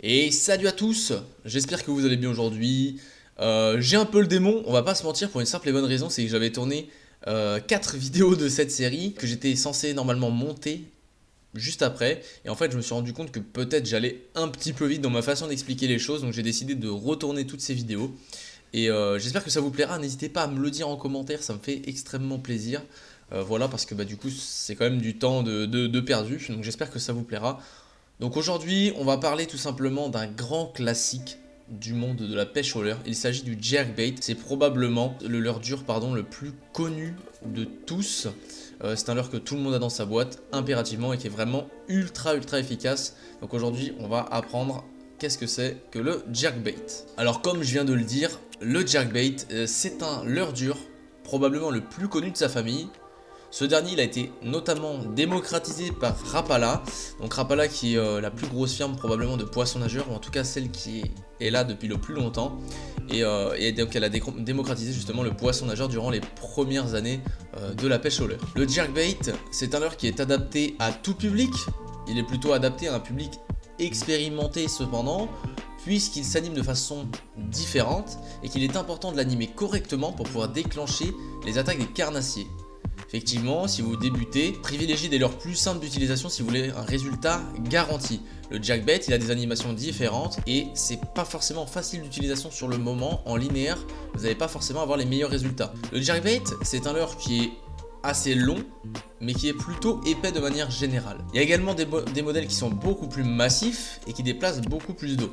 Et salut à tous, j'espère que vous allez bien aujourd'hui. J'ai un peu le démon, on va pas se mentir, pour une simple et bonne raison, c'est que j'avais tourné 4 vidéos de cette série que j'étais censé normalement monter juste après. Et en fait, je me suis rendu compte que peut-être j'allais un petit peu vite dans ma façon d'expliquer les choses, donc j'ai décidé de retourner toutes ces vidéos. Et j'espère que ça vous plaira, n'hésitez pas à me le dire en commentaire, ça me fait extrêmement plaisir. Voilà, parce que du coup, c'est quand même du temps de perdu, donc j'espère que ça vous plaira. Donc aujourd'hui, on va parler tout simplement d'un grand classique du monde de la pêche au leurre. Il s'agit du jerkbait. C'est probablement le leurre dur le plus connu de tous. C'est un leurre que tout le monde a dans sa boîte impérativement et qui est vraiment ultra efficace. Donc aujourd'hui, on va apprendre qu'est-ce que c'est que le jerkbait. Alors comme je viens de le dire, le jerkbait, c'est un leurre dur, probablement le plus connu de sa famille. Ce dernier, il a été notamment démocratisé par Rapala. Donc Rapala qui est la plus grosse firme probablement de poissons nageurs, ou en tout cas celle qui est là depuis le plus longtemps. Et donc elle a démocratisé justement le poisson nageur durant les premières années de la pêche au leurre. Le jerkbait, c'est un leurre qui est adapté à tout public. Il est plutôt adapté à un public expérimenté cependant, puisqu'il s'anime de façon différente et qu'il est important de l'animer correctement pour pouvoir déclencher les attaques des carnassiers. Effectivement, si vous débutez, privilégiez des leurres plus simples d'utilisation si vous voulez un résultat garanti. Le jerkbait, il a des animations différentes et c'est pas forcément facile d'utilisation sur le moment en linéaire, vous n'allez pas forcément avoir les meilleurs résultats. Le jerkbait, c'est un leurre qui est assez long mais qui est plutôt épais de manière générale. Il y a également des modèles qui sont beaucoup plus massifs et qui déplacent beaucoup plus d'eau.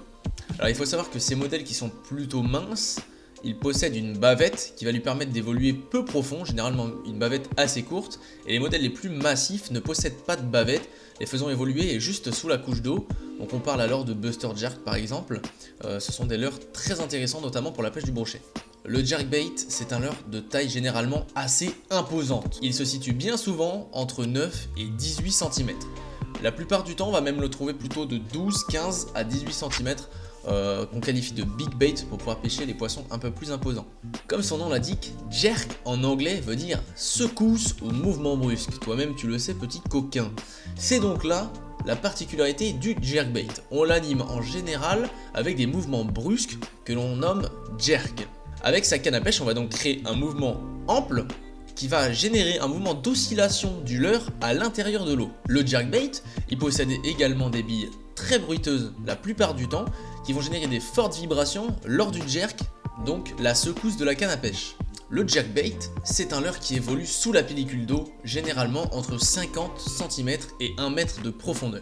Alors il faut savoir que ces modèles qui sont plutôt minces, il possède une bavette qui va lui permettre d'évoluer peu profond, généralement une bavette assez courte, et les modèles les plus massifs ne possèdent pas de bavette, les faisant évoluer juste sous la couche d'eau. Donc on parle alors de Buster Jerk par exemple, ce sont des leurres très intéressants notamment pour la pêche du brochet. Le jerkbait, c'est un leurre de taille généralement assez imposante. Il se situe bien souvent entre 9 et 18 cm. La plupart du temps, on va même le trouver plutôt de 12, 15 à 18 cm. Qu'on qualifie de big bait pour pouvoir pêcher les poissons un peu plus imposants. Comme son nom l'indique, jerk en anglais veut dire secousse ou mouvement brusque. Toi-même tu le sais, petit coquin. C'est donc là la particularité du jerkbait. On l'anime en général avec des mouvements brusques que l'on nomme jerk. Avec sa canne à pêche, on va donc créer un mouvement ample qui va générer un mouvement d'oscillation du leurre à l'intérieur de l'eau. Le jerkbait, il possède également des billes très bruiteuses la plupart du temps, qui vont générer des fortes vibrations lors du jerk, donc la secousse de la canne à pêche. Le jerkbait, c'est un leurre qui évolue sous la pellicule d'eau, généralement entre 50 cm et 1 mètre de profondeur.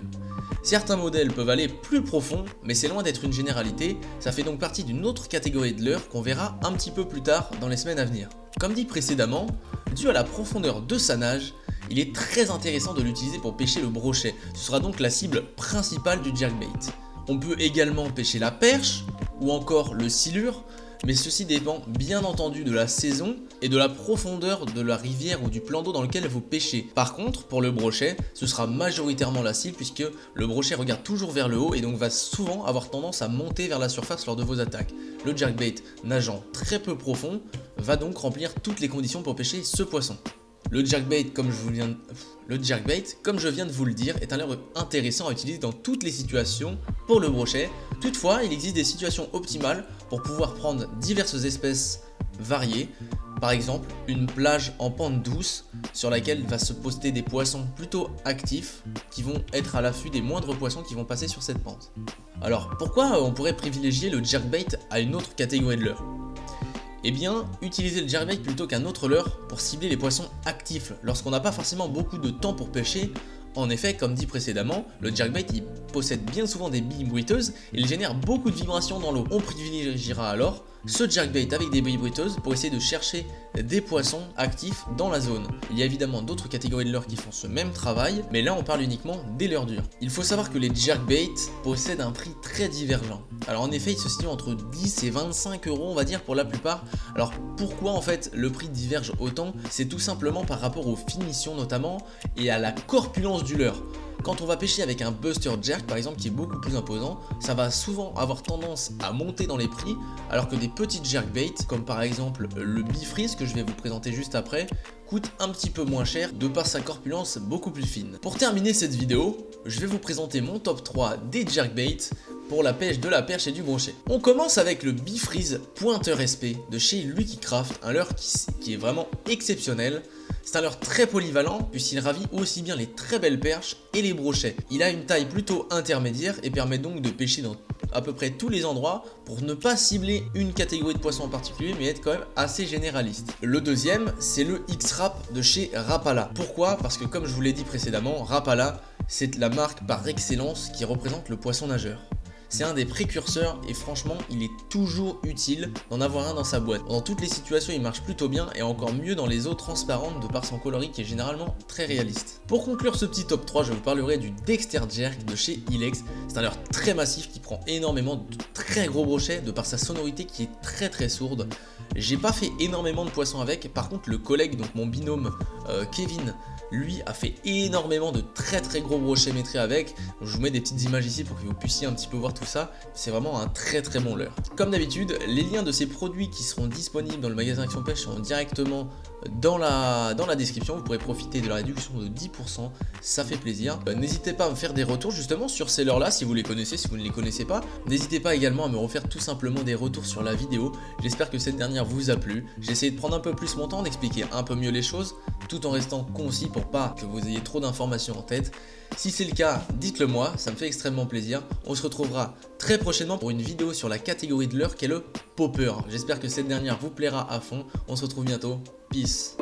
Certains modèles peuvent aller plus profond, mais c'est loin d'être une généralité, ça fait donc partie d'une autre catégorie de leurre qu'on verra un petit peu plus tard dans les semaines à venir. Comme dit précédemment, dû à la profondeur de sa nage, il est très intéressant de l'utiliser pour pêcher le brochet, ce sera donc la cible principale du jerkbait. On peut également pêcher la perche ou encore le silure, mais ceci dépend bien entendu de la saison et de la profondeur de la rivière ou du plan d'eau dans lequel vous pêchez. Par contre, pour le brochet, ce sera majoritairement la cible puisque le brochet regarde toujours vers le haut et donc va souvent avoir tendance à monter vers la surface lors de vos attaques. Le jerkbait, nageant très peu profond, va donc remplir toutes les conditions pour pêcher ce poisson. Le jerkbait, comme je viens de vous le dire, est un leurre intéressant à utiliser dans toutes les situations pour le brochet. Toutefois, il existe des situations optimales pour pouvoir prendre diverses espèces variées. Par exemple, une plage en pente douce sur laquelle va se poster des poissons plutôt actifs qui vont être à l'affût des moindres poissons qui vont passer sur cette pente. Alors, pourquoi on pourrait privilégier le jerkbait à une autre catégorie de leurre ? Eh bien, utilisez le jerkbait plutôt qu'un autre leurre pour cibler les poissons actifs lorsqu'on n'a pas forcément beaucoup de temps pour pêcher. En effet, comme dit précédemment, le jerkbait il possède bien souvent des billes bruiteuses et il génère beaucoup de vibrations dans l'eau. On privilégiera alors ce jerkbait avec des billes bruiteuses pour essayer de chercher des poissons actifs dans la zone. Il y a évidemment d'autres catégories de leurres qui font ce même travail, mais là on parle uniquement des leurres durs. Il faut savoir que les jerkbaits possèdent un prix très divergent. Alors en effet, il se situe entre 10 et 25 € on va dire pour la plupart. Alors pourquoi en fait le prix diverge autant? C'est tout simplement par rapport aux finitions notamment et à la corpulence du leurre. Quand on va pêcher avec un Buster Jerk par exemple qui est beaucoup plus imposant, ça va souvent avoir tendance à monter dans les prix, alors que des petites jerkbaits comme par exemple le Bifreeze que je vais vous présenter juste après coûte un petit peu moins cher de par sa corpulence beaucoup plus fine. Pour terminer cette vidéo, je vais vous présenter mon top 3 des jerkbaits pour la pêche, de la perche et du brochet. On commence avec le Beefreeze Pointeur SP de chez Lucky Craft, un leurre qui est vraiment exceptionnel. C'est un leurre très polyvalent puisqu'il ravit aussi bien les très belles perches et les brochets. Il a une taille plutôt intermédiaire et permet donc de pêcher dans à peu près tous les endroits pour ne pas cibler une catégorie de poissons en particulier mais être quand même assez généraliste. Le deuxième, c'est le X-Rap de chez Rapala. Pourquoi? Parce que comme je vous l'ai dit précédemment, Rapala, c'est la marque par excellence qui représente le poisson nageur. C'est un des précurseurs et franchement il est toujours utile d'en avoir un dans sa boîte. Dans toutes les situations il marche plutôt bien et encore mieux dans les eaux transparentes de par son coloris qui est généralement très réaliste. Pour conclure ce petit top 3, je vous parlerai du Dexter Jerk de chez Ilex. C'est un leurre très massif qui prend énormément de très gros brochets de par sa sonorité qui est très sourde. J'ai pas fait énormément de poissons avec, par contre le collègue, donc mon binôme Kevin, lui a fait énormément de très gros brochets métrés avec. Je vous mets des petites images ici pour que vous puissiez un petit peu voir tout ça. C'est vraiment un très bon leurre. Comme d'habitude, les liens de ces produits qui seront disponibles dans le magasin Action Pêche seront directement dans la description. Vous pourrez profiter de la réduction de 10%, ça fait plaisir. N'hésitez pas à me faire des retours justement sur ces leurres là si vous les connaissez, si vous ne les connaissez pas. N'hésitez pas également à me refaire tout simplement des retours sur la vidéo. J'espère que cette dernière vous a plu. J'ai essayé de prendre un peu plus mon temps, d'expliquer un peu mieux les choses tout en restant concis pour pas que vous ayez trop d'informations en tête. Si c'est le cas, dites-le moi, ça me fait extrêmement plaisir. On se retrouvera très prochainement pour une vidéo sur la catégorie de leurre qu'est le popper. J'espère que cette dernière vous plaira à fond. On se retrouve bientôt. Peace.